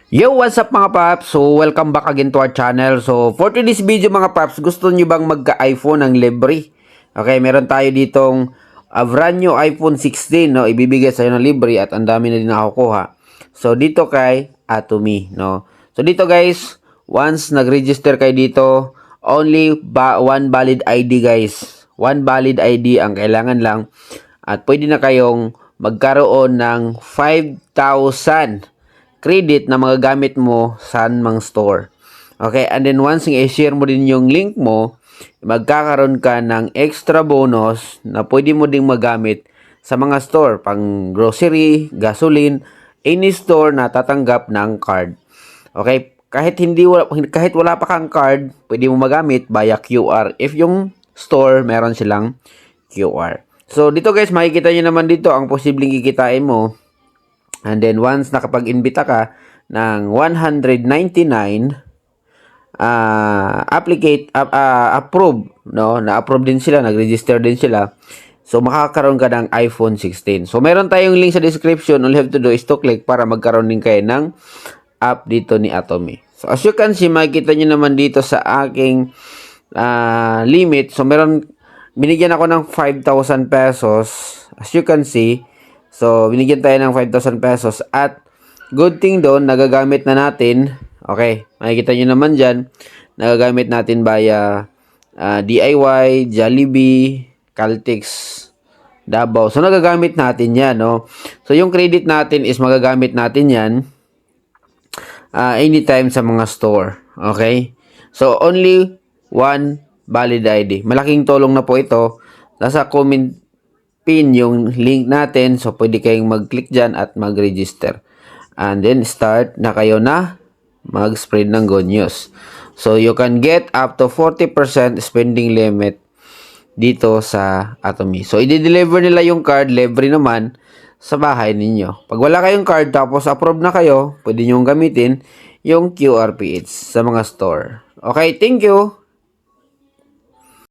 Yo, what's up mga paps? So, welcome back again to our channel. So, for today's video mga paps, gusto nyo bang magka-iPhone ng libre? Okay, meron tayo ditong brand new iPhone 16, no? Ibibigay sa'yo ng libre at ang dami na din nakukuha. So, dito kay Atomy, no? So, dito guys, once nag-register kayo dito, only one valid ID guys. One valid ID ang kailangan lang. At pwede na kayong magkaroon ng 5,000 credit na magagamit mo sa mang store. Okay, and then once i-share mo din yung link mo, magkakaroon ka ng extra bonus na pwede mo ding magamit sa mga store, pang grocery, gasoline, any store na tatanggap ng card. Okay, kahit wala pa kang card, pwede mo magamit via QR if yung store meron silang QR. So dito guys, makikita nyo naman dito ang posibleng kikitain mo. And then once nakapag-imbita ka ng 199 approve, no? Na-approve din sila, nag-register din sila. So makakaroon ka ng iPhone 16. So meron tayong link sa description. All you have to do is to click para magkaroon din kayo ng app dito ni Atomy. So as you can see, makikita nyo naman dito sa aking limit. So binigyan ako ng 5,000 pesos. As you can see, so, binigyan tayo ng 5,000 pesos at good thing doon, nagagamit na natin. Okay, makikita nyo naman dyan, nagagamit natin via DIY, Jollibee, Caltex, Davao. So, nagagamit natin yan, no? So, yung credit natin is magagamit natin yan anytime sa mga store. Okay? So, only one valid ID. Malaking tulong na po ito. Nasa comment pin yung link natin. So, pwede kayong mag-click dyan at mag-register. And then, start na kayo na mag-spread ng good news. So, you can get up to 40% spending limit dito sa Atomy. So, i-deliver nila yung card, libre naman, sa bahay ninyo. Pag wala kayong card, tapos approve na kayo, pwede nyo gamitin yung QRPH sa mga store. Okay, thank you!